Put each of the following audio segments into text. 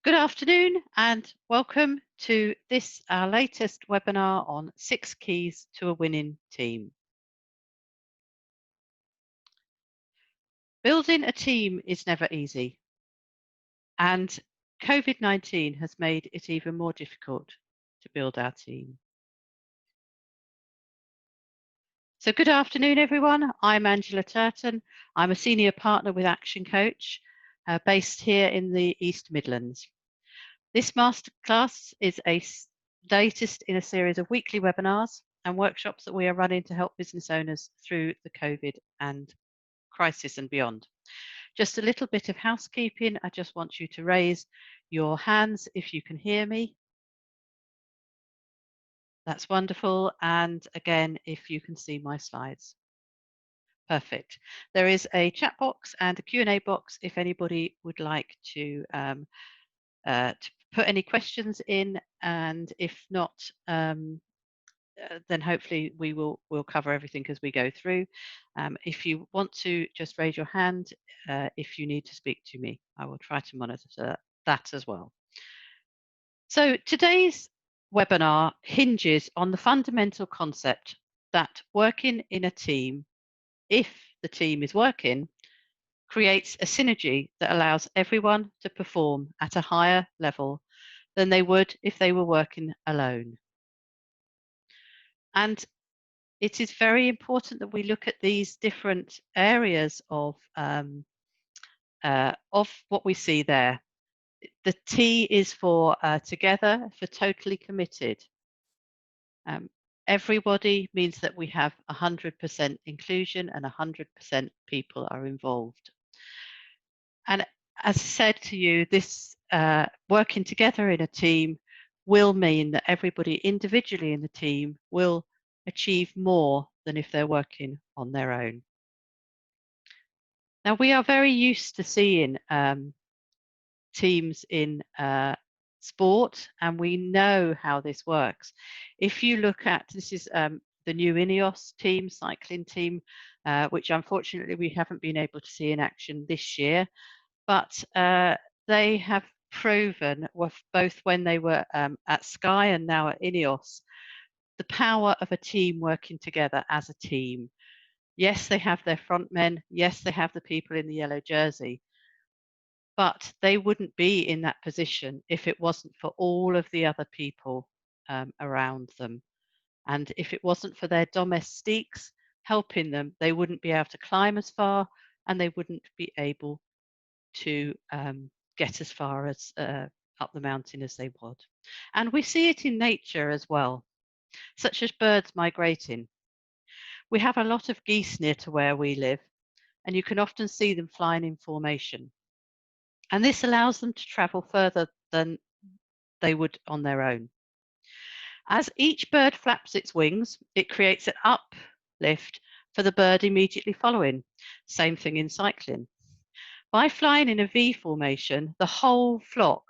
Good afternoon and welcome to this, our latest webinar on 6 keys to a winning team. Building a team is never easy, and COVID-19 has made it even more difficult to build our team. So good afternoon, everyone. I'm Angela Turton. I'm a senior partner with ActionCOACH, based here in the East Midlands. This masterclass is latest in a series of weekly webinars and workshops that we are running to help business owners through the COVID and crisis and beyond. Just a little bit of housekeeping. I just want you to raise your hands if you can hear me. That's wonderful. And again, if you can see my slides. Perfect. There is a chat box and a Q&A box if anybody would like to put any questions in, and if not, then hopefully we'll cover everything as we go through. If you want to, just raise your hand if you need to speak to me. I will try to monitor that as well. So today's webinar hinges on the fundamental concept that working in a team, if the team is working, creates a synergy that allows everyone to perform at a higher level than they would if they were working alone. And it is very important that we look at these different areas of what we see there. The T is for together, for totally committed. Everybody means that we have 100% inclusion and 100% people are involved. And as I said to you, this working together in a team will mean that everybody individually in the team will achieve more than if they're working on their own. Now, we are very used to seeing teams in sport, and we know how this works. If you look at, this is the new INEOS team, cycling team, which unfortunately we haven't been able to see in action this year, but they have proven, both when they were at Sky and now at INEOS, the power of a team working together as a team. Yes, they have their front men. Yes, they have the people in the yellow jersey, but they wouldn't be in that position if it wasn't for all of the other people around them. And if it wasn't for their domestiques helping them, they wouldn't be able to climb as far and they wouldn't be able to get as far as up the mountain as they would. And we see it in nature as well, such as birds migrating. We have a lot of geese near to where we live, and you can often see them flying in formation. And this allows them to travel further than they would on their own. As each bird flaps its wings, it creates an uplift for the bird immediately following. Same thing in cycling. By flying in a V formation, the whole flock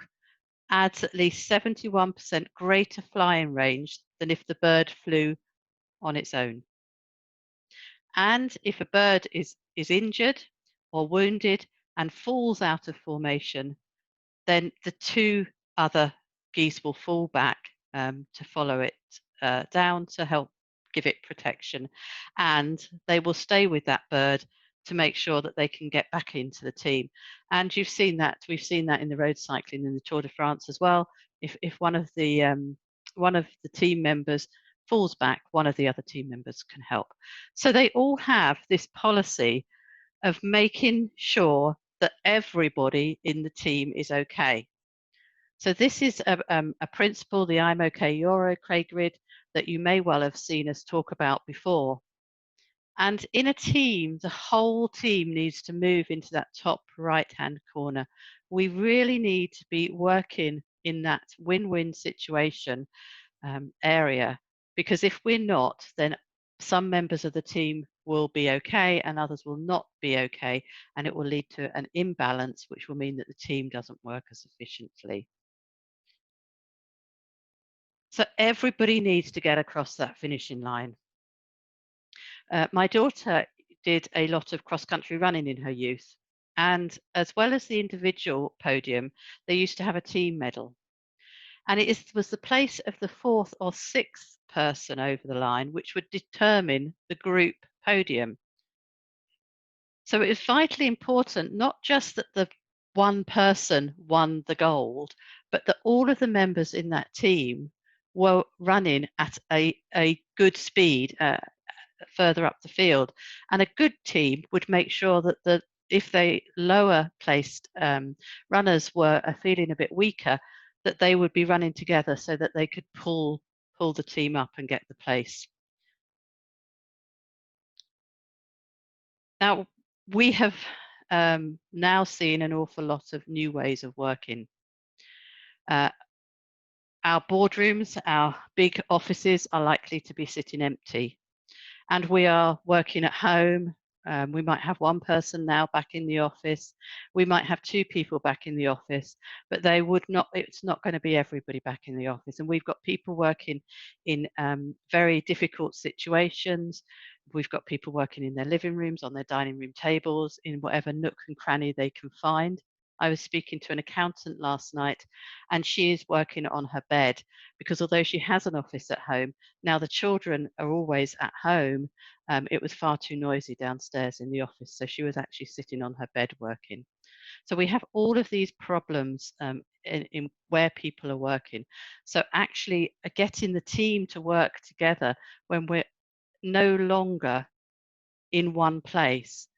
adds at least 71% greater flying range than if the bird flew on its own. And if a bird is injured or wounded and falls out of formation, then the two other geese will fall back to follow it down to help give it protection. And they will stay with that bird to make sure that they can get back into the team. And you've seen that, we've seen that in the road cycling in the Tour de France as well. If one of the team members falls back, one of the other team members can help. So they all have this policy of making sure that everybody in the team is okay. So this is a principle, the I'm okay, you're okay grid, that you may well have seen us talk about before. And in a team, the whole team needs to move into that top right-hand corner. We really need to be working in that win-win situation area, because if we're not, then some members of the team will be okay and others will not be okay, and it will lead to an imbalance, which will mean that the team doesn't work as efficiently. So everybody needs to get across that finishing line. My daughter did a lot of cross-country running in her youth, And as well as the individual podium, they used to have a team medal. And was the place of the fourth or sixth person over the line which would determine the group podium. So it was vitally important, not just that the one person won the gold, but that all of the members in that team were running at a good speed further up the field. And a good team would make sure that if they lower placed runners were feeling a bit weaker, that they would be running together so that they could pull the team up and get the place. Now, we have now seen an awful lot of new ways of working. Our boardrooms, our big offices are likely to be sitting empty, and we are working at home. We might have one person now back in the office. We might have two people back in the office, but it's not going to be everybody back in the office. And we've got people working in very difficult situations. We've got people working in their living rooms, on their dining room tables, in whatever nook and cranny they can find. I was speaking to an accountant last night, and she is working on her bed because although she has an office at home, now the children are always at home. It was far too noisy downstairs in the office, so she was actually sitting on her bed working. So we have all of these problems in where people are working. So actually getting the team to work together when we're no longer in one place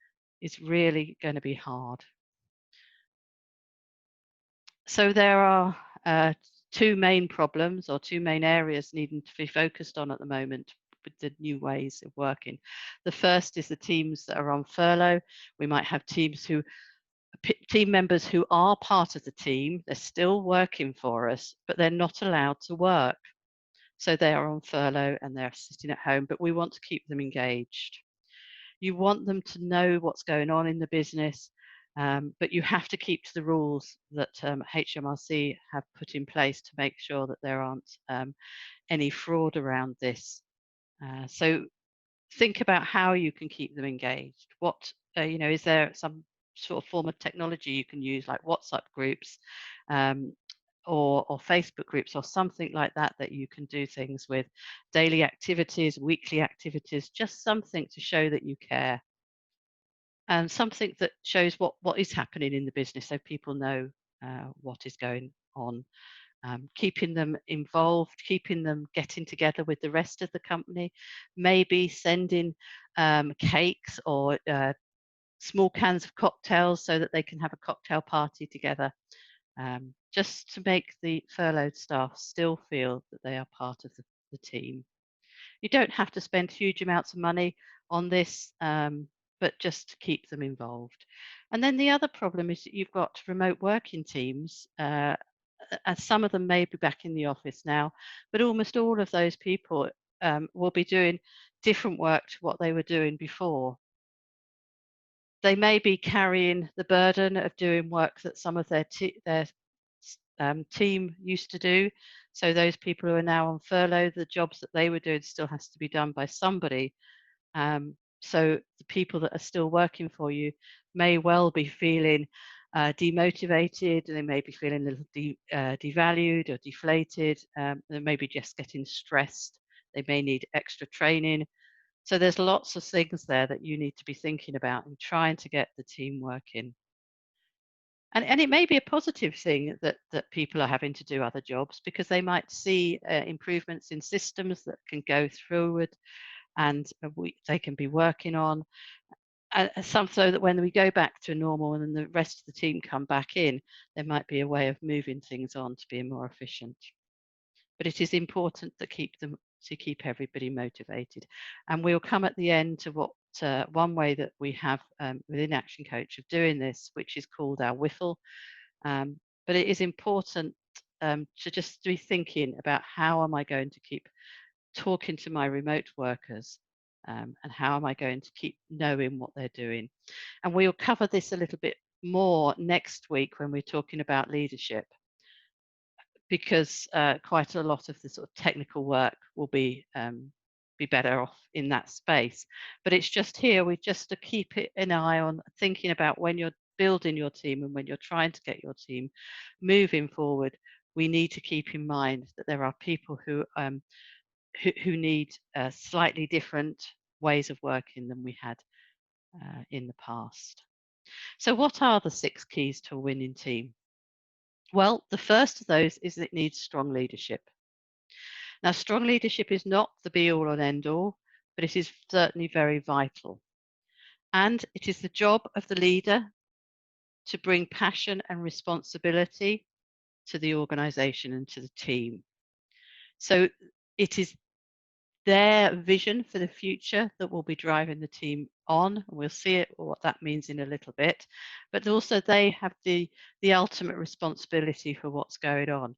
is really going to be hard. So there are two main problems or two main areas needing to be focused on at the moment with the new ways of working. The first is the teams that are on furlough. We might have team members who are part of the team. They're still working for us, but they're not allowed to work. So they are on furlough and they're sitting at home, but we want to keep them engaged. You want them to know what's going on in the business, but you have to keep to the rules that HMRC have put in place to make sure that there aren't any fraud around this. So think about how you can keep them engaged. What, is there some sort of form of technology you can use, like WhatsApp groups or Facebook groups or something like that that you can do things with, daily activities, weekly activities, just something to show that you care. And something that shows what is happening in the business so people know what is going on. Keeping them involved, keeping them getting together with the rest of the company, maybe sending cakes or small cans of cocktails so that they can have a cocktail party together, just to make the furloughed staff still feel that they are part of the team. You don't have to spend huge amounts of money on this, but just to keep them involved. And then the other problem is that you've got remote working teams. As some of them may be back in the office now, but almost all of those people will be doing different work to what they were doing before. They may be carrying the burden of doing work that some of their team used to do. So those people who are now on furlough, the jobs that they were doing still has to be done by somebody. So the people that are still working for you may well be feeling demotivated. They may be feeling a little devalued or deflated. They may be just getting stressed. They may need extra training. So there's lots of things there that you need to be thinking about and trying to get the team working. And it may be a positive thing that people are having to do other jobs because they might see improvements in systems that can go forward and they can be working on. Some so that when we go back to normal and then the rest of the team come back in, there might be a way of moving things on to be more efficient. But it is important to keep everybody motivated. And we'll come at the end to what one way that we have within Action Coach of doing this, which is called our WIFLE. But it is important to just be thinking about how am I going to keep talking to my remote workers and how am I going to keep knowing what they're doing. And we'll cover this a little bit more next week when we're talking about leadership, because quite a lot of the sort of technical work will be better off in that space. But it's just here, we just to keep an eye on thinking about when you're building your team and when you're trying to get your team moving forward, we need to keep in mind that there are people who need slightly different ways of working than we had in the past. So, what are the 6 keys to a winning team? Well, the first of those is that it needs strong leadership. Now, strong leadership is not the be all and end all, but it is certainly very vital. And it is the job of the leader to bring passion and responsibility to the organization and to the team. So it is their vision for the future that will be driving the team on. We'll see it, what that means in a little bit. But also they have the ultimate responsibility for what's going on.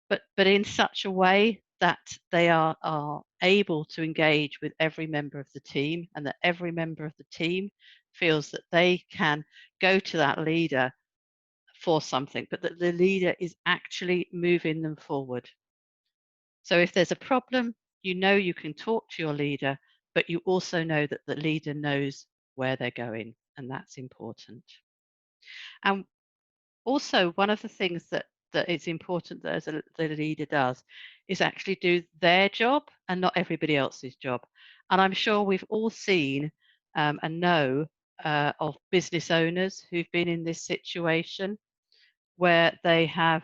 But in such a way that they are able to engage with every member of the team, and that every member of the team feels that they can go to that leader for something, but that the leader is actually moving them forward. So if there's a problem, you know you can talk to your leader, but you also know that the leader knows where they're going, and that's important. And also, one of the things that is important that the leader does is actually do their job and not everybody else's job. And I'm sure we've all seen and know of business owners who've been in this situation where they have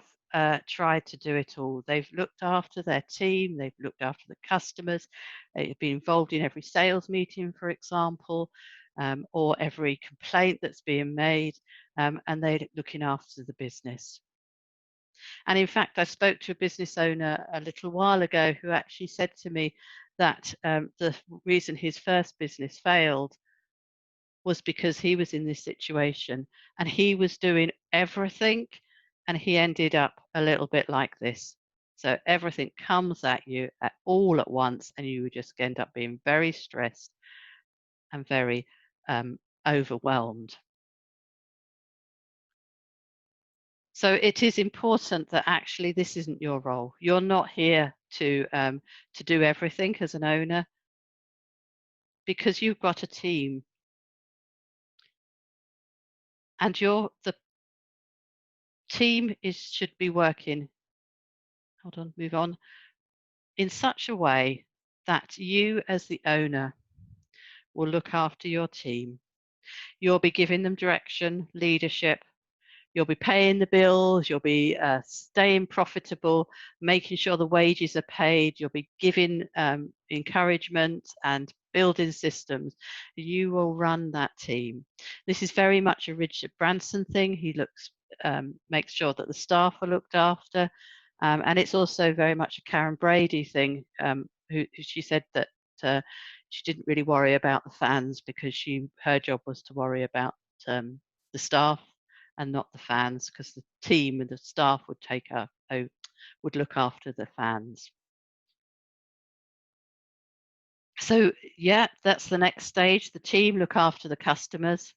tried to do it all. They've looked after their team, they've looked after the customers, they've been involved in every sales meeting, for example, or every complaint that's being made, and they're looking after the business. And in fact, I spoke to a business owner a little while ago who actually said to me that the reason his first business failed was because he was in this situation and he was doing everything and he ended up a little bit like this. So everything comes at you all at once and you just end up being very stressed and very overwhelmed. So it is important that actually this isn't your role. You're not here to do everything as an owner because you've got a team and the team should be working. Hold on, move on. In such a way that you as the owner will look after your team. You'll be giving them direction, leadership. You'll be paying the bills. You'll be staying profitable, making sure the wages are paid. You'll be giving encouragement and building systems. You will run that team. This is very much a Richard Branson thing. He makes sure that the staff are looked after. And it's also very much a Karen Brady thing, who she said that she didn't really worry about the fans because her job was to worry about the staff and not the fans, because the team and the staff would look after the fans. So yeah, that's the next stage. The team look after the customers.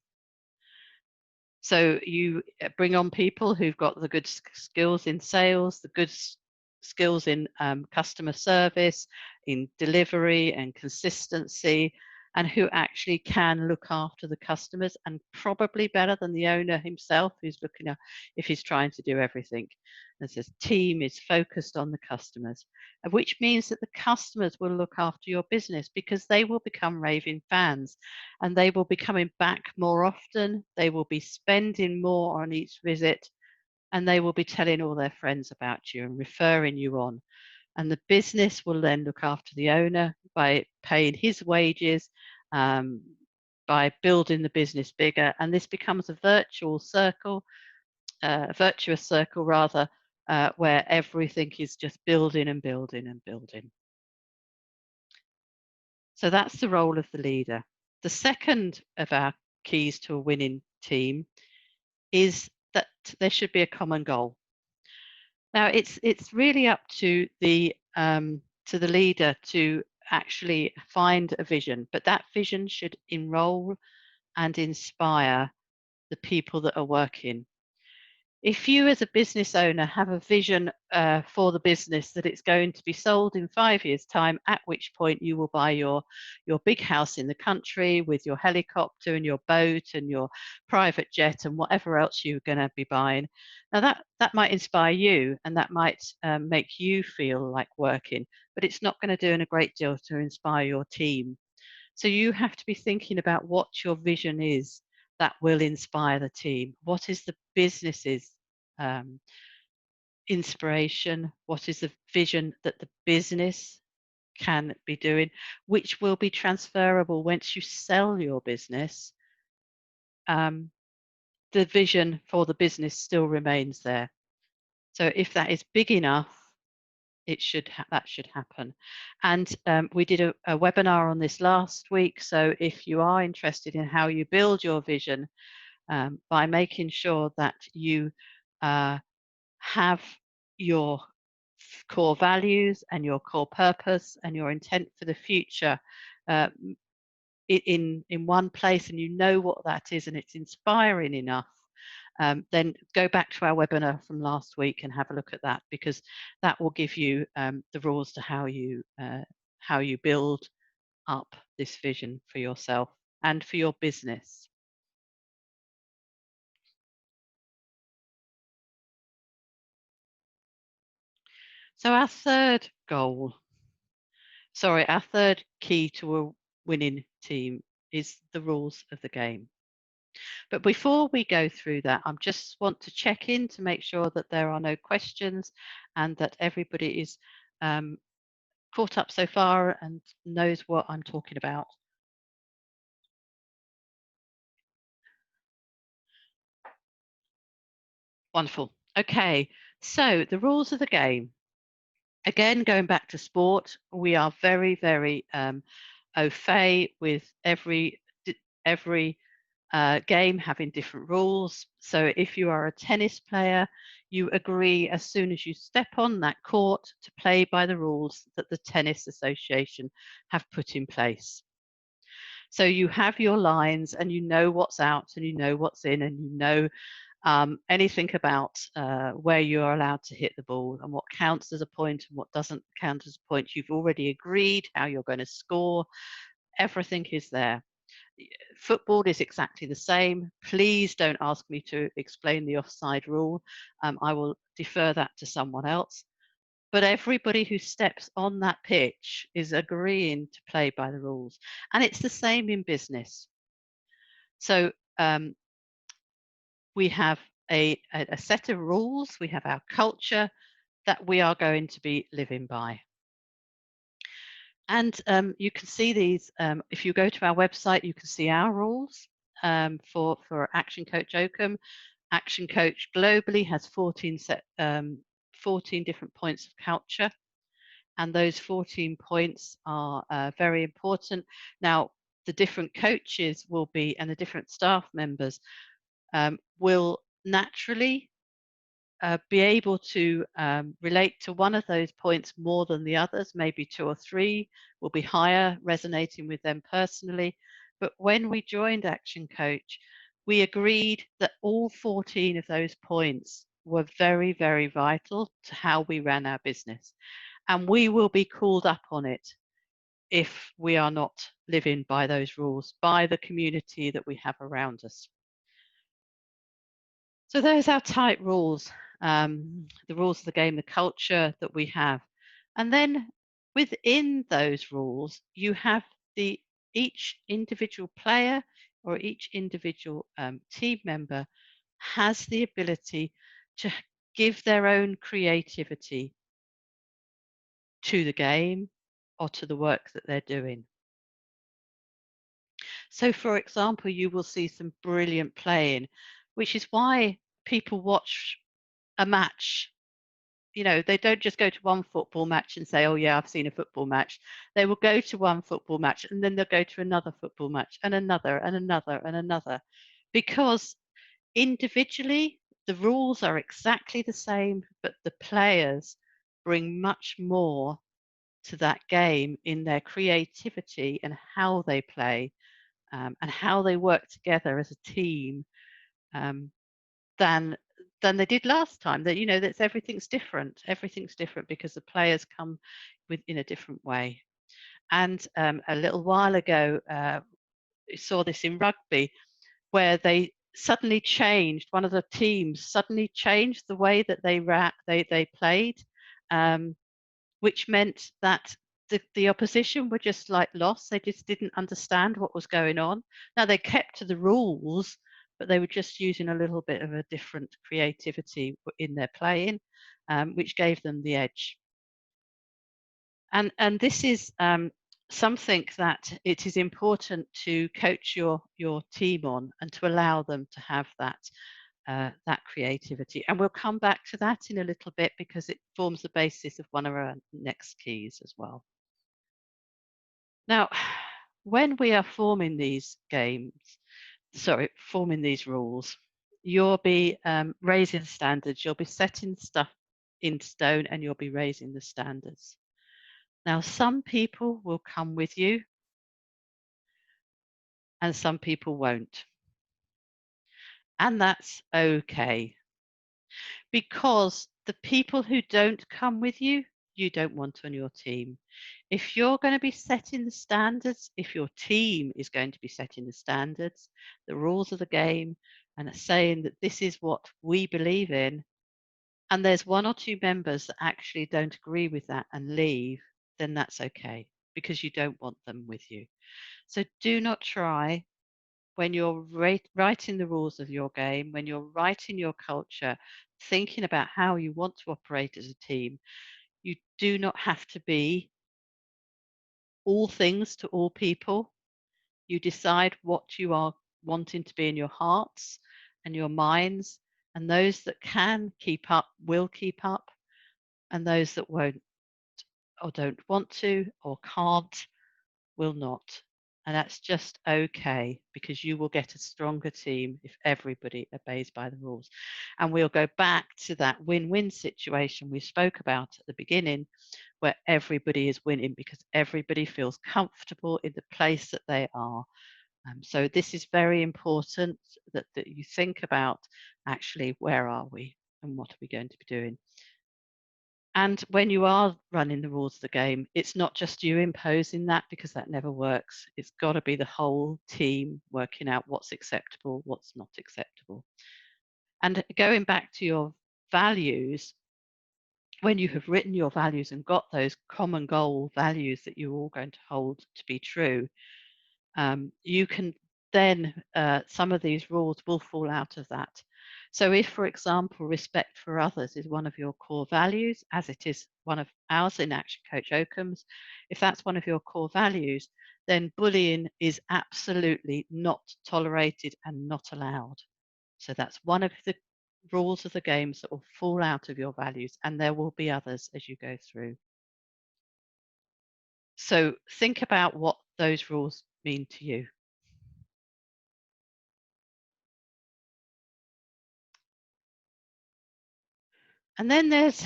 So you bring on people who've got the good skills in sales, the good skills in customer service, in delivery and consistency, and who actually can look after the customers, and probably better than the owner himself, who's looking at if he's trying to do everything. And this team is focused on the customers, which means that the customers will look after your business because they will become raving fans and they will be coming back more often. They will be spending more on each visit and they will be telling all their friends about you and referring you on. And the business will then look after the owner by paying his wages, by building the business bigger. And this becomes a virtuous circle rather, where everything is just building and building and building. So that's the role of the leader. The second of our keys to a winning team is that there should be a common goal. Now it's really up to the leader to actually find a vision, but that vision should enroll and inspire the people that are working. If you as a business owner have a vision for the business that it's going to be sold in 5 years' time, at which point you will buy your big house in the country with your helicopter and your boat and your private jet and whatever else you're going to be buying. Now that might inspire you, and that might make you feel like working, but it's not going to do a great deal to inspire your team. So you have to be thinking about what your vision is that will inspire the team. What is the business's um, inspiration? What is the vision that the business can be doing, which will be transferable once you sell your business? Um, the vision for the business still remains there. So if that is big enough, that should happen. And we did a webinar on this last week. So if you are interested in how you build your vision by making sure that you have your core values and your core purpose and your intent for the future uh, in one place, and you know what that is, and it's inspiring enough, then go back to our webinar from last week and have a look at that, because that will give you the rules to how you build up this vision for yourself and for your business. So our third key to a winning team is the rules of the game. But before we go through that, I just want to check in to make sure that there are no questions and that everybody is caught up so far and knows what I'm talking about. Wonderful. Okay, so the rules of the game. Again, going back to sport, we are very, very au fait with every game having different rules. So if you are a tennis player, you agree as soon as you step on that court to play by the rules that the Tennis Association have put in place. So you have your lines and you know what's out and you know what's in, and you know anything about where you're allowed to hit the ball and what counts as a point and what doesn't count as a point. You've already agreed how you're going to score. Everything is there. Football is exactly the same. Please don't ask me to explain the offside rule. I will defer that to someone else. But everybody who steps on that pitch is agreeing to play by the rules. And it's the same in business. So we have a set of rules, we have our culture that we are going to be living by. And you can see these, if you go to our website, you can see our rules for Action Coach Oakham. Action Coach globally has 14 different points of culture, and those 14 points are very important. Now, the different coaches will be, and the different staff members will naturally be able to relate to one of those points more than the others. Maybe 2 or 3 will be higher, resonating with them personally. But when we joined Action Coach, we agreed that all 14 of those points were very, very vital to how we ran our business. And we will be called up on it if we are not living by those rules, by the community that we have around us. So those are our tight rules, the rules of the game, the culture that we have. And then within those rules, you have each individual player or each individual team member has the ability to give their own creativity to the game or to the work that they're doing. So, for example, you will see some brilliant playing, which is why people watch a match. You know, they don't just go to one football match and say, oh, yeah, I've seen a football match. They will go to one football match and then they'll go to another football match and another and another and another. Because individually, the rules are exactly the same, but the players bring much more to that game in their creativity and how they play and how they work together as a team than than they did last time. That that's everything's different. Everything's different because the players come in a different way. And a little while ago, we saw this in rugby, where they suddenly changed. One of the teams suddenly changed the way that they played, um, which meant that the opposition were just like lost. They just didn't understand what was going on. Now they kept to the rules, but they were just using a little bit of a different creativity in their playing, which gave them the edge. And this is something that it is important to coach your team on, and to allow them to have that creativity. And we'll come back to that in a little bit, because it forms the basis of one of our next keys as well. Now, when we are forming these forming these rules, you'll be raising standards, you'll be setting stuff in stone, and you'll be raising the standards. Now, some people will come with you and some people won't. And that's okay, because the people who don't come with you, you don't want on your team. If you're going to be setting the standards, if your team is going to be setting the standards, the rules of the game, and saying that this is what we believe in, and there's one or two members that actually don't agree with that and leave, then that's okay, because you don't want them with you. So do not try, when you're writing the rules of your game, when you're writing your culture, thinking about how you want to operate as a team, you do not have to be all things to all people. You decide what you are wanting to be in your hearts and your minds, and those that can keep up will keep up, and those that won't, or don't want to, or can't, will not. And that's just okay, because you will get a stronger team if everybody obeys by the rules. And we'll go back to that win-win situation we spoke about at the beginning, where everybody is winning because everybody feels comfortable in the place that they are. So this is very important, that you think about, actually, where are we and what are we going to be doing? And when you are running the rules of the game, it's not just you imposing that, because that never works. It's got to be the whole team working out what's acceptable, what's not acceptable. And going back to your values, when you have written your values and got those common goal values that you're all going to hold to be true, you can then, some of these rules will fall out of that. So if, for example, respect for others is one of your core values, as it is one of ours in Action Coach Oakham's, if that's one of your core values, then bullying is absolutely not tolerated and not allowed. So that's one of the rules of the games that will fall out of your values, and there will be others as you go through. So think about what those rules mean to you. And then there's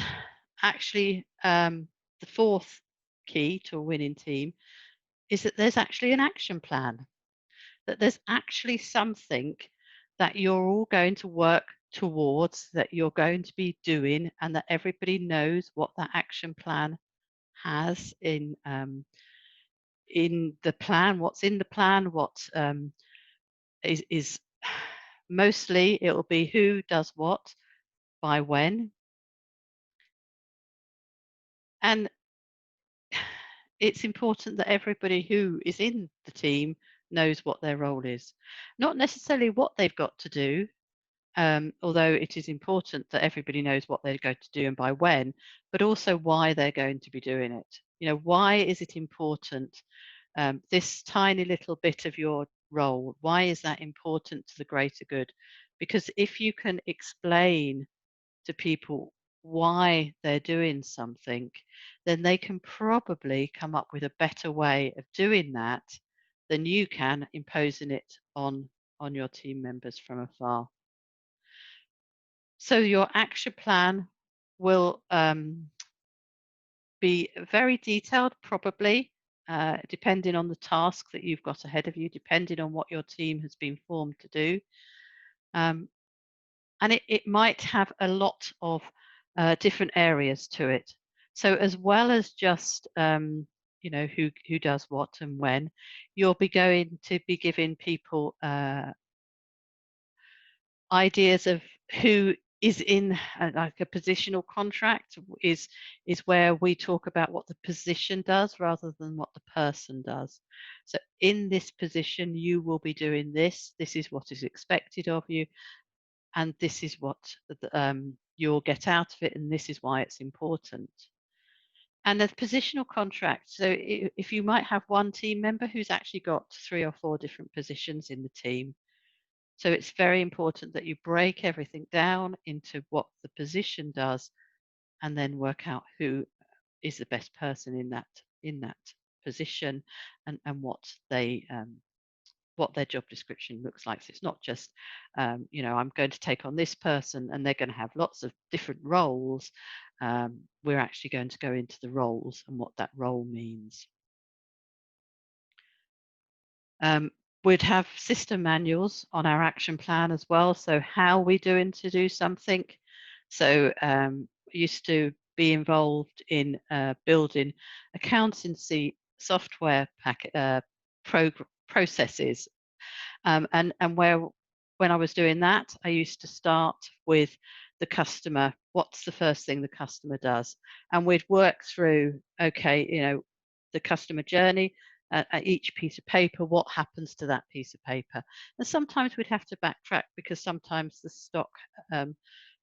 actually the fourth key to a winning team, is that there's actually an action plan, that there's actually something that you're all going to work towards, that you're going to be doing, and that everybody knows what that action plan has in the plan, what's in the plan, what is mostly it will be who does what by when. And it's important that everybody who is in the team knows what their role is. Not necessarily what they've got to do, although it is important that everybody knows what they're going to do and by when, but also why they're going to be doing it. Why is it important? This tiny little bit of your role, why is that important to the greater good? Because if you can explain to people why they're doing something, then they can probably come up with a better way of doing that than you can imposing it on your team members from afar. So your action plan will be very detailed, probably, depending on the task that you've got ahead of you, depending on what your team has been formed to do. and it might have a lot of different areas to it. So as well as just who does what and when, you'll be going to be giving people ideas of who is in like a positional contract is where we talk about what the position does rather than what the person does. So in this position, you will be doing this. This is what is expected of you, and this is what you'll get out of it, and this is why it's important. And a positional contract. So if you might have one team member who's actually got 3 or 4 different positions in the team, so it's very important that you break everything down into what the position does, and then work out who is the best person in that position, and what their job description looks like. So it's not just, I'm going to take on this person and they're going to have lots of different roles. We're actually going to go into the roles and what that role means. We'd have system manuals on our action plan as well. So how we doing to do something. So I used to be involved in building accountancy software processes. And when I was doing that, I used to start with the customer. What's the first thing the customer does? And we'd work through, okay, the customer journey at each piece of paper, what happens to that piece of paper. And sometimes we'd have to backtrack because sometimes the stock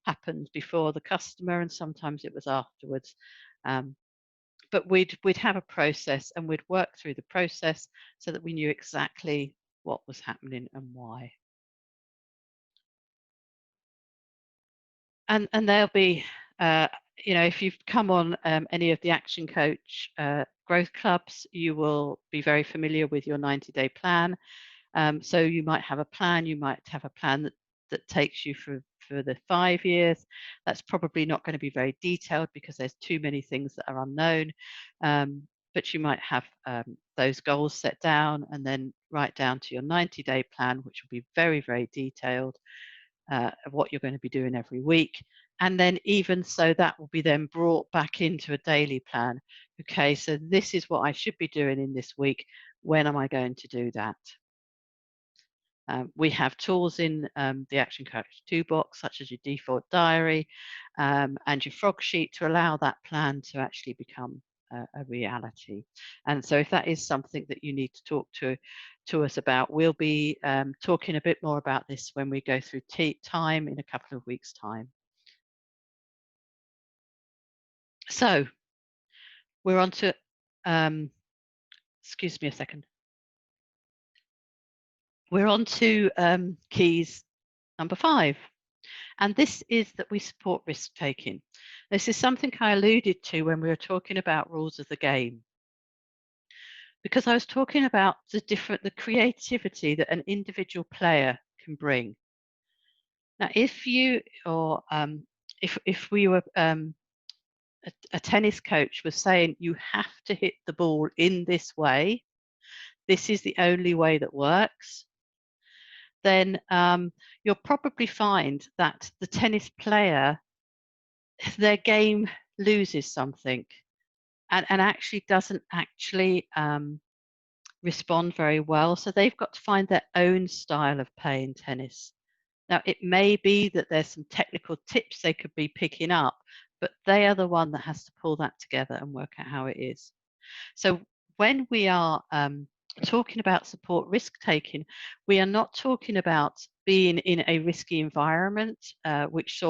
happened before the customer and sometimes it was afterwards. But we'd have a process and we'd work through the process so that we knew exactly what was happening and why. And there'll be, if you've come on any of the Action Coach growth clubs, you will be very familiar with your 90-day plan. So you might have a plan, you might have a plan that takes you for the 5 years. That's probably not going to be very detailed because there's too many things that are unknown. But you might have those goals set down and then write down to your 90-day plan, which will be very, very detailed of what you're going to be doing every week. And then even so, that will be then brought back into a daily plan. Okay, so this is what I should be doing in this week. When am I going to do that? We have tools in the Action Coach toolbox, such as your default diary and your frog sheet to allow that plan to actually become a reality. And so if that is something that you need to talk to us about, we'll be talking a bit more about this when we go through time in a couple of weeks' time. So we're on to, excuse me a second. We're on to keys number 5. And this is that we support risk taking. This is something I alluded to when we were talking about rules of the game. Because I was talking about the creativity that an individual player can bring. Now, if you or if we were a tennis coach was saying you have to hit the ball in this way, this is the only way that works, then you'll probably find that the tennis player, their game loses something and actually doesn't actually respond very well. So they've got to find their own style of playing tennis. Now, it may be that there's some technical tips they could be picking up, but they are the one that has to pull that together and work out how it is. So when we are talking about support risk taking, we are not talking about being in a risky environment, which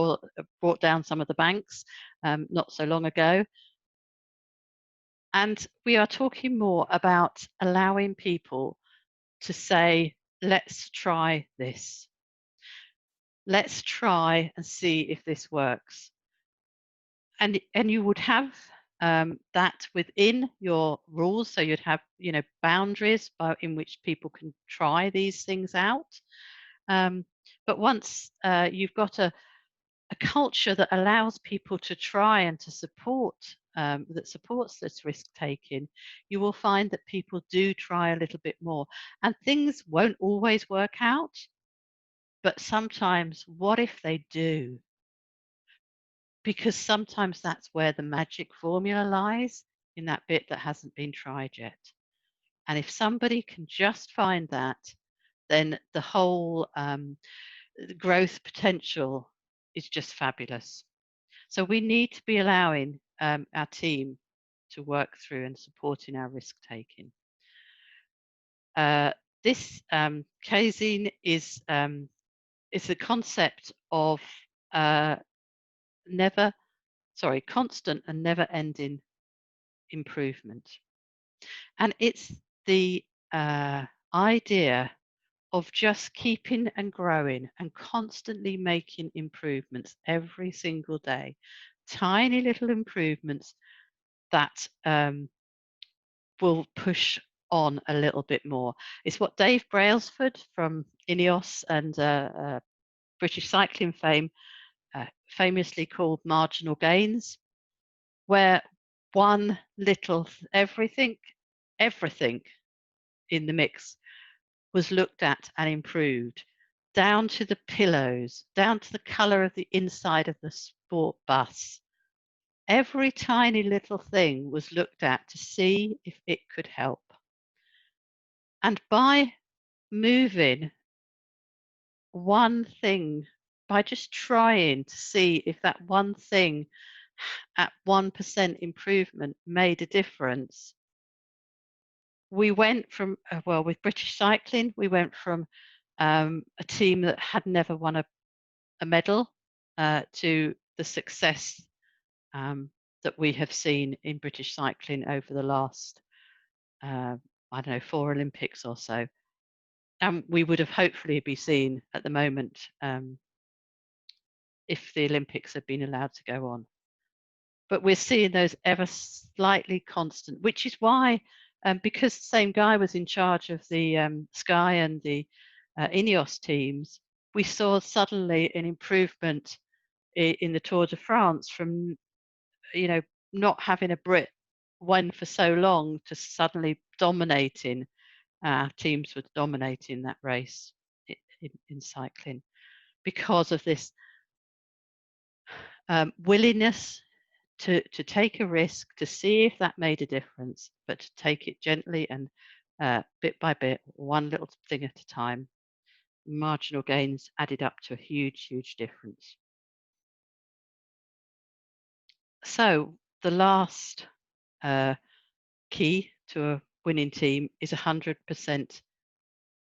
brought down some of the banks not so long ago. And we are talking more about allowing people to say, let's try this. Let's try and see if this works. And you would have that within your rules. So you'd have, boundaries in which people can try these things out. But once you've got a culture that allows people to try and to support, that supports this risk taking, you will find that people do try a little bit more. And things won't always work out. But sometimes, what if they do? Because sometimes that's where the magic formula lies, in that bit that hasn't been tried yet. And if somebody can just find that, then the whole growth potential is just fabulous. So we need to be allowing our team to work through and supporting our risk taking. This KAIZEN is the concept of constant and never ending improvement. And it's the idea of just keeping and growing and constantly making improvements every single day. Tiny little improvements that will push on a little bit more. It's what Dave Brailsford from Ineos and British cycling fame famously called marginal gains, where one little everything in the mix was looked at and improved, down to the pillows, down to the colour of the inside of the sport bus. Every tiny little thing was looked at to see if it could help. And by moving one thing, by just trying to see if that one thing at 1% improvement made a difference, we went from, with British cycling, we went from a team that had never won a medal to the success that we have seen in British cycling over the last, I don't know, 4 Olympics or so. And we would have hopefully be seen at the moment if the Olympics had been allowed to go on. But we're seeing those ever slightly constant, which is why, because the same guy was in charge of the Sky and the Ineos teams, we saw suddenly an improvement in the Tour de France from, not having a Brit won for so long to suddenly dominating. Teams were dominating that race in cycling because of this willingness to take a risk, to see if that made a difference, but to take it gently and bit by bit, one little thing at a time. Marginal gains added up to a huge, huge difference. So the last key to a winning team is 100%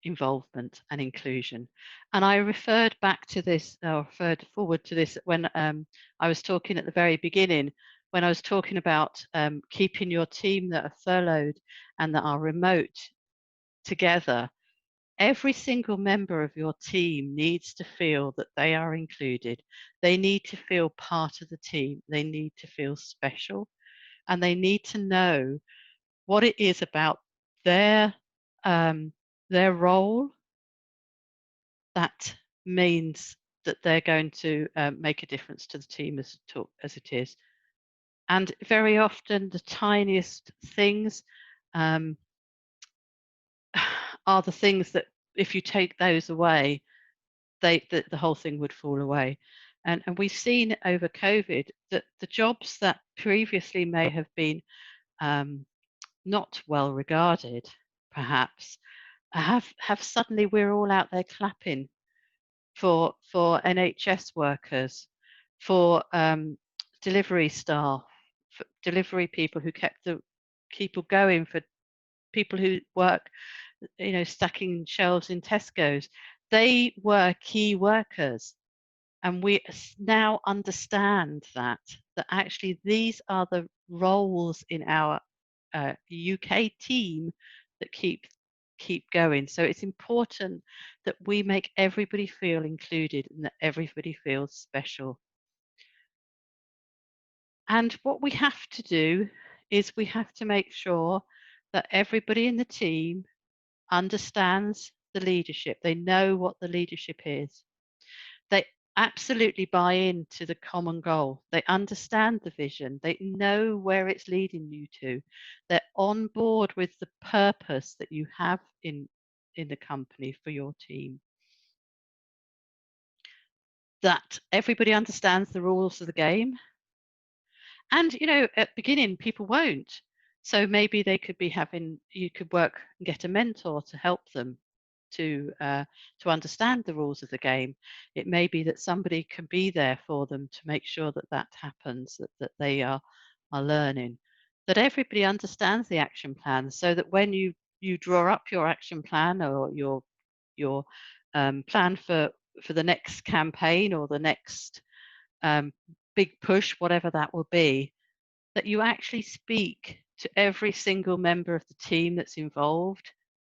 involvement and inclusion. And I referred back to this, or referred forward to this when I was talking at the very beginning, when I was talking about keeping your team that are furloughed and that are remote together. Every single member of your team needs to feel that they are included. They need to feel part of the team. They need to feel special, and they need to know what it is about their role that means that they're going to make a difference to the team as it is. And very often the tiniest things are the things that if you take those away, the whole thing would fall away. And we've seen over COVID that the jobs that previously may have been not well regarded, perhaps, have suddenly we're all out there clapping for NHS workers, for delivery staff, for delivery people who kept the people going, for people who work, stacking shelves in Tesco's. They were key workers, and we now understand that actually these are the roles in our UK team that keep going. So it's important that we make everybody feel included and that everybody feels special. And what we have to do is we have to make sure that everybody in the team understands the leadership. They know what the leadership is. They absolutely buy into the common goal. They understand the vision. They know where it's leading you to. They're on board with the purpose that you have in the company for your team. that everybody understands the rules of the game. And, you know, at the beginning, people won't. So maybe they could be having, you could work and get a mentor to help them to understand the rules of the game. It may be that somebody can be there for them to make sure that that happens, that they are learning, that everybody understands the action plan, so that when you draw up your action plan or your plan for the next campaign or the next um, big push, whatever that will be, that you actually speak to every single member of the team that's involved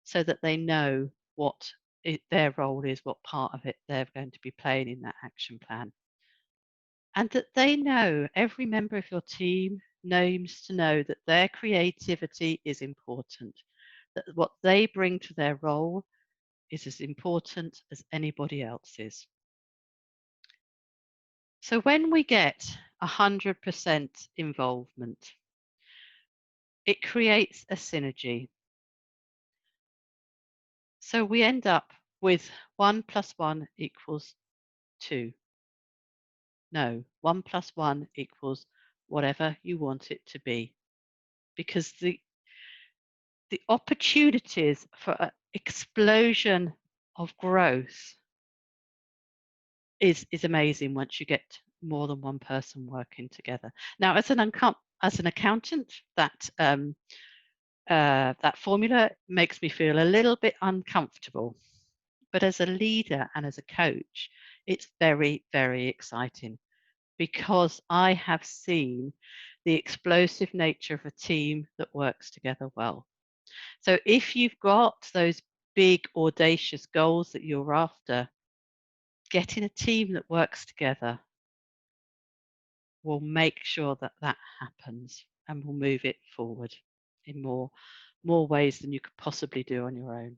so that they know what their role is, what part of it they're going to be playing in that action plan. And that they know, every member of your team needs to know that their creativity is important, that what they bring to their role is as important as anybody else's. So when we get 100% involvement, it creates a synergy. So we end up with 1 + 1 = 2. No, 1 + 1 = whatever you want it to be. Because the opportunities for an explosion of growth is amazing once you get more than one person working together. Now, as an accountant, that formula makes me feel a little bit uncomfortable. But as a leader and as a coach, it's very, very exciting, because I have seen the explosive nature of a team that works together well. So if you've got those big, audacious goals that you're after, getting a team that works together will make sure that that happens and will move it forward in more ways than you could possibly do on your own.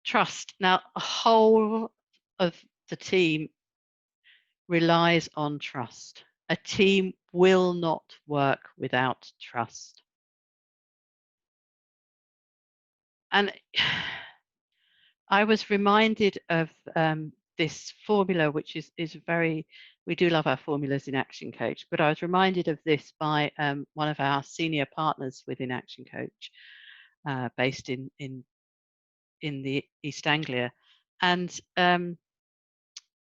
Trust. Now, a whole of the team relies on trust. A team will not work without trust. And I was reminded of this formula, which is very, we do love our formulas in Action Coach, but I was reminded of this by one of our senior partners within Action Coach, based in the East Anglia. And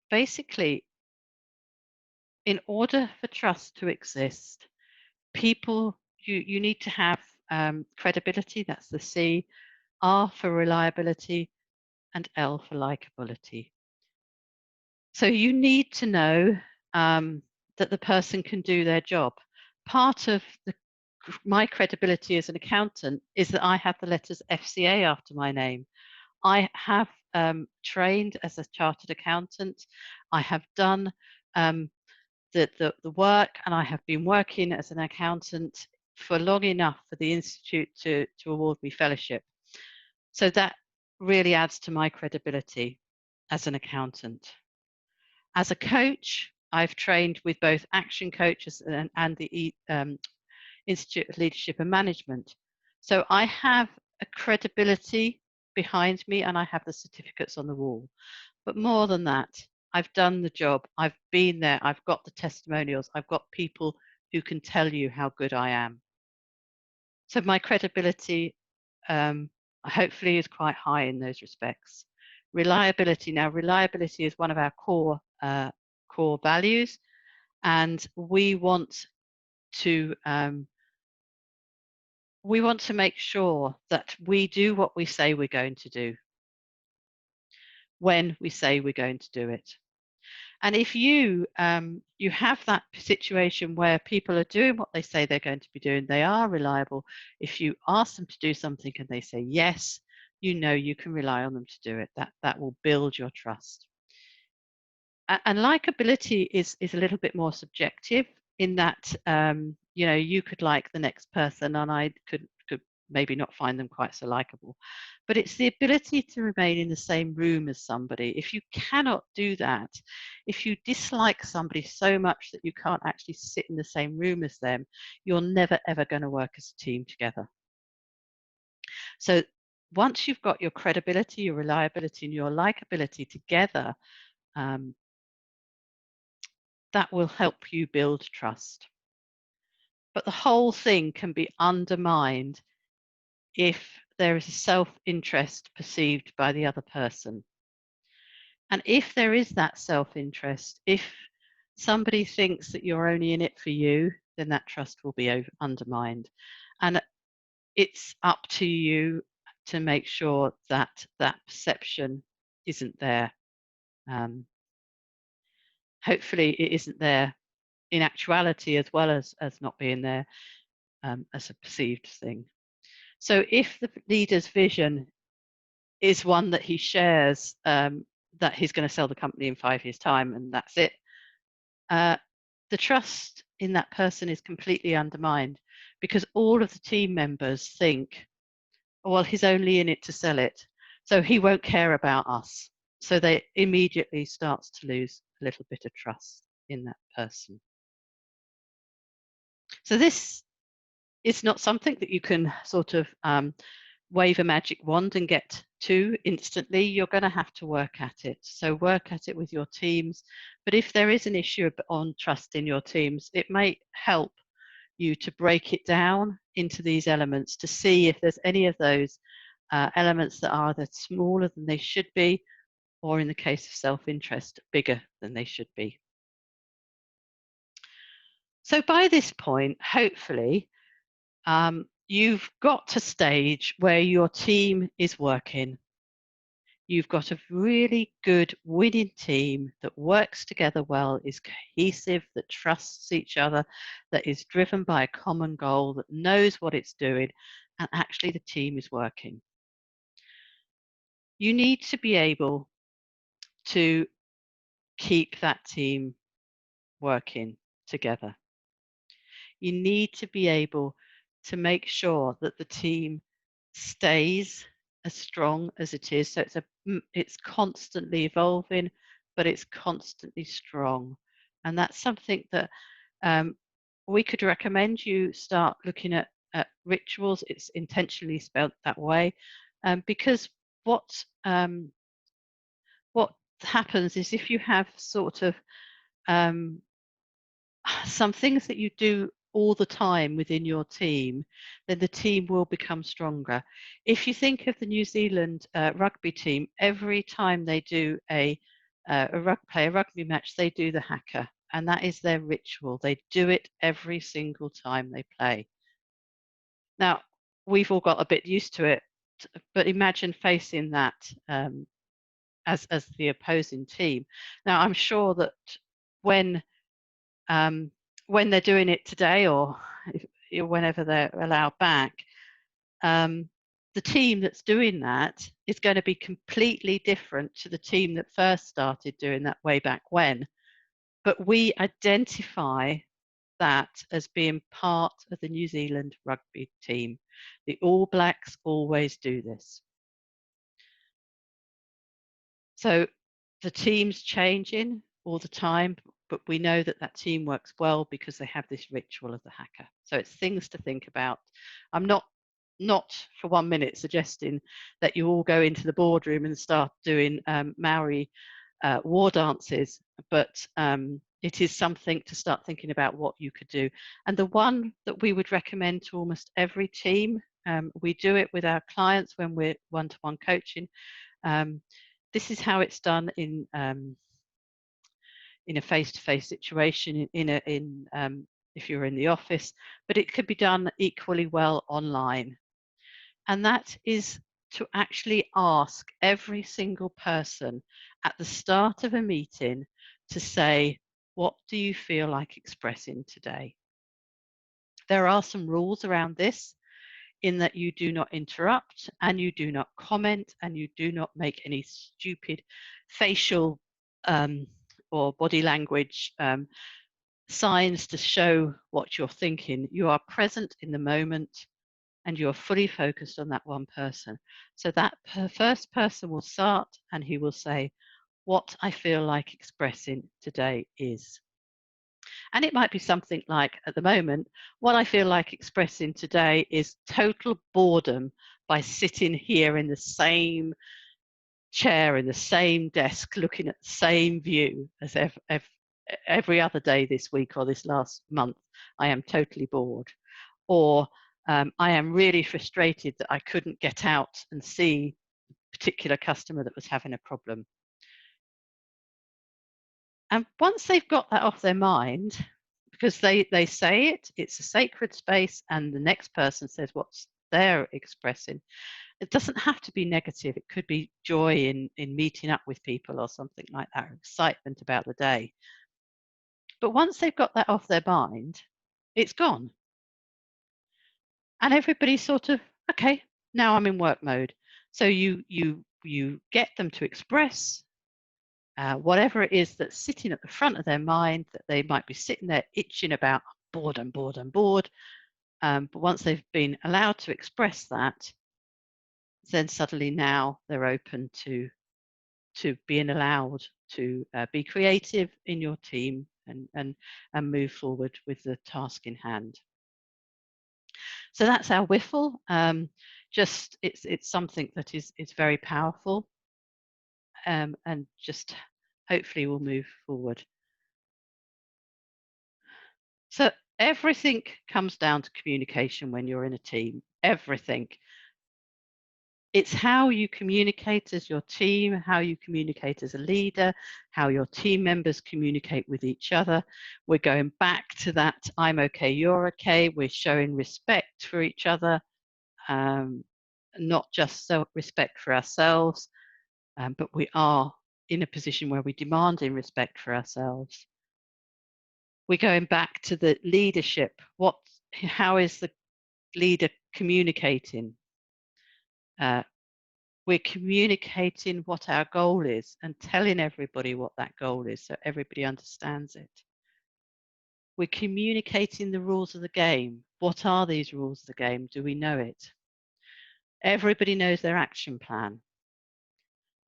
basically, in order for trust to exist, people, you need to have credibility, that's the C, R for reliability, and L for likability. So you need to know that the person can do their job. Part of my credibility as an accountant is that I have the letters FCA after my name. I have trained as a chartered accountant. I have done the work, and I have been working as an accountant for long enough for the Institute to award me fellowship. So that really adds to my credibility as an accountant. As a coach, I've trained with both Action Coaches and the Institute of Leadership and Management. So I have a credibility behind me, and I have the certificates on the wall. But more than that, I've done the job. I've been there. I've got the testimonials. I've got people who can tell you how good I am. So my credibility hopefully is quite high in those respects. Reliability. Now, reliability is one of our core values, and we want to make sure that we do what we say we're going to do when we say we're going to do it. And if you have that situation where people are doing what they say they're going to be doing, they are reliable. If you ask them to do something and they say yes, you know you can rely on them to do it. That will build your trust. And likability is a little bit more subjective, in that you know, you could like the next person and I could maybe not find them quite so likable. But it's the ability to remain in the same room as somebody. If you cannot do that, if you dislike somebody so much that you can't actually sit in the same room as them, you're never ever going to work as a team together. So once you've got your credibility, your reliability, and your likability together, um, that will help you build trust. But the whole thing can be undermined if there is a self-interest perceived by the other person. And if there is that self-interest, if somebody thinks that you're only in it for you, then that trust will be undermined. And it's up to you to make sure that that perception isn't there. Hopefully it isn't there in actuality as well as not being there as a perceived thing. So if the leader's vision is one that he shares, that he's going to sell the company in 5 years' time and that's it, the trust in that person is completely undermined because all of the team members think, well, he's only in it to sell it, so he won't care about us. So they immediately starts to lose a little bit of trust in that person. So this is not something that you can sort of wave a magic wand and get to instantly. You're going to have to work at it. So work at it with your teams. But if there is an issue on trust in your teams, it may help you to break it down into these elements to see if there's any of those elements that are either smaller than they should be, or in the case of self-interest, bigger than they should be. So by this point, hopefully, you've got to a stage where your team is working. You've got a really good winning team that works together well, is cohesive, that trusts each other, that is driven by a common goal, that knows what it's doing, and actually the team is working. You need to be able to keep that team working together. You need to be able to make sure that the team stays as strong as it is. So it's constantly evolving, but it's constantly strong. And that's something that we could recommend you start looking at rituals. It's intentionally spelled that way because what happens is if you have sort of some things that you do all the time within your team, then the team will become stronger. If you think of the New Zealand rugby team, every time they do a rugby match, they do the haka, and that is their ritual. They do it every single time they play. Now, we've all got a bit used to it, but imagine facing that as the opposing team. Now, I'm sure that when they're doing it today or whenever they're allowed back, the team that's doing that is going to be completely different to the team that first started doing that way back when. But we identify that as being part of the New Zealand rugby team. The All Blacks always do this. So the team's changing all the time, but we know that that team works well because they have this ritual of the haka. So it's things to think about. I'm not for 1 minute suggesting that you all go into the boardroom and start doing Maori war dances, but it is something to start thinking about what you could do. And the one that we would recommend to almost every team, we do it with our clients when we're one-to-one coaching. This is how it's done in a face-to-face situation, if you're in the office, but it could be done equally well online. And that is to actually ask every single person at the start of a meeting to say, what do you feel like expressing today? There are some rules around this, in that you do not interrupt and you do not comment and you do not make any stupid facial or body language signs to show what you're thinking. You are present in the moment and you're fully focused on that one person. So that first person will start and he will say, what I feel like expressing today is. And it might be something like, at the moment, what I feel like expressing today is total boredom by sitting here in the same chair, in the same desk, looking at the same view as every other day this week or this last month. I am totally bored. Or I am really frustrated that I couldn't get out and see a particular customer that was having a problem. And once they've got that off their mind, because they say it, it's a sacred space, and the next person says what they're expressing. It doesn't have to be negative. It could be joy in meeting up with people or something like that, or excitement about the day. But once they've got that off their mind, it's gone. And everybody's sort of, okay, now I'm in work mode. So you get them to express whatever it is that's sitting at the front of their mind, that they might be sitting there itching about, bored, I'm bored, I'm bored. But once they've been allowed to express that, then suddenly now they're open to being allowed to be creative in your team and move forward with the task in hand. So that's our WIFLE. Just it's something that is very powerful, and just hopefully will move forward. So everything comes down to communication when you're in a team. Everything. It's how you communicate as your team, how you communicate as a leader, how your team members communicate with each other. We're going back to that I'm okay, you're okay. We're showing respect for each other, not just respect for ourselves, but we are in a position where we're demanding respect for ourselves. We're going back to the leadership. How is the leader communicating? We're communicating what our goal is and telling everybody what that goal is so everybody understands it. We're communicating the rules of the game. What are these rules of the game? Do we know it? Everybody knows their action plan.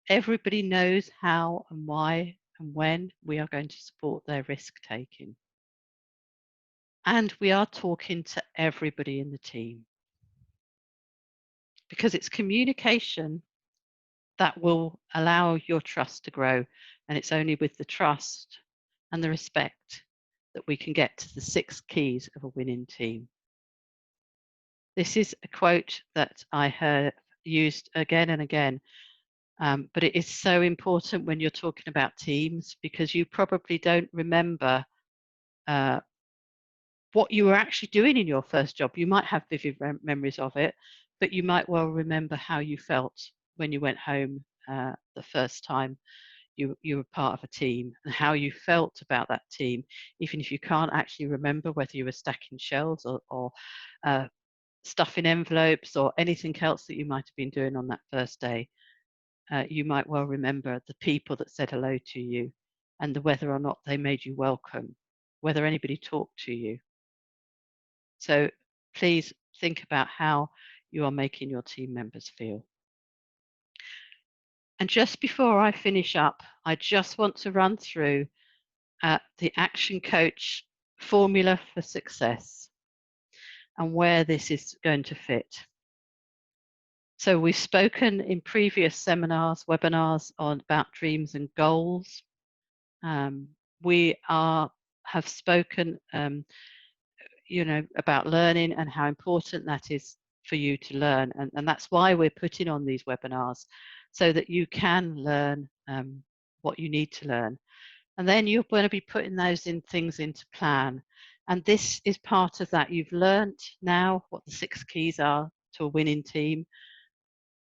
Everybody knows how and why and when we are going to support their risk taking. And we are talking to everybody in the team, because it's communication that will allow your trust to grow. And it's only with the trust and the respect that we can get to the 6 keys of a winning team. This is a quote that I have used again and again, but it is so important when you're talking about teams, because you probably don't remember what you were actually doing in your first job. You might have vivid memories of it, but you might well remember how you felt when you went home the first time you were part of a team, and how you felt about that team, even if you can't actually remember whether you were stacking shelves or stuffing envelopes or anything else that you might have been doing on that first day. You might well remember the people that said hello to you, and whether or not they made you welcome, whether anybody talked to you. So please think about how you are making your team members feel. And just before I finish up, I just want to run through the Action Coach formula for success and where this is going to fit. So we've spoken in previous seminars, webinars about dreams and goals. We have spoken about learning and how important that is for you to learn. And that's why we're putting on these webinars, so that you can learn what you need to learn. And then you're going to be putting those things into plan. And this is part of that. You've learned now what the 6 keys are to a winning team.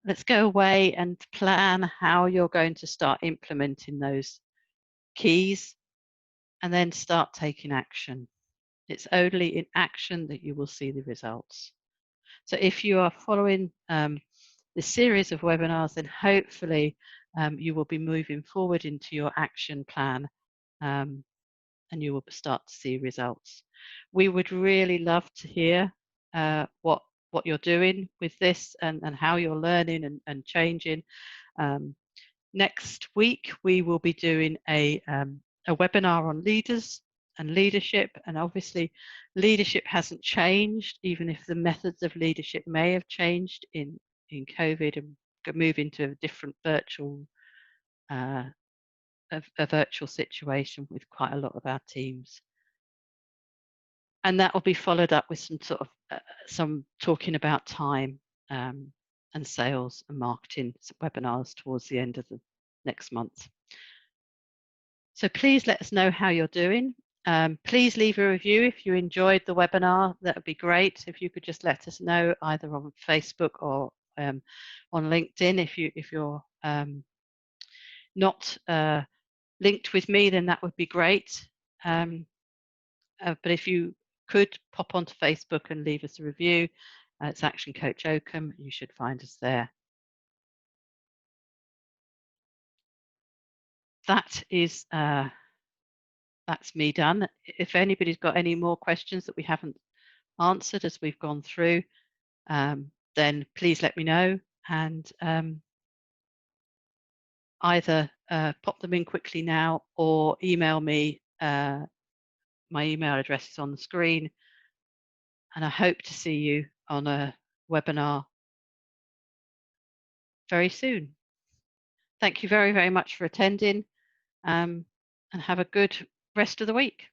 Let's go away and plan how you're going to start implementing those keys, and then start taking action. It's only in action that you will see the results. So if you are following this series of webinars, then hopefully you will be moving forward into your action plan, and you will start to see results. We would really love to hear what you're doing with this, and how you're learning and changing. Next week we will be doing a webinar on leaders, and leadership. And obviously, leadership hasn't changed, even if the methods of leadership may have changed in COVID and move into a different virtual uh, a virtual situation with quite a lot of our teams. And that will be followed up with some sort of some talking about time and sales and marketing webinars towards the end of the next month. So please let us know how you're doing. Please leave a review if you enjoyed the webinar. That would be great. If you could just let us know either on Facebook or on LinkedIn. If you're not linked with me, then that would be great. But if you could pop onto Facebook and leave us a review, it's Action Coach Oakham. You should find us there. That is that's me done. If anybody's got any more questions that we haven't answered as we've gone through, then please let me know, and either pop them in quickly now or email me. My email address is on the screen, and I hope to see you on a webinar very soon. Thank you very, very much for attending, and have a good rest of the week.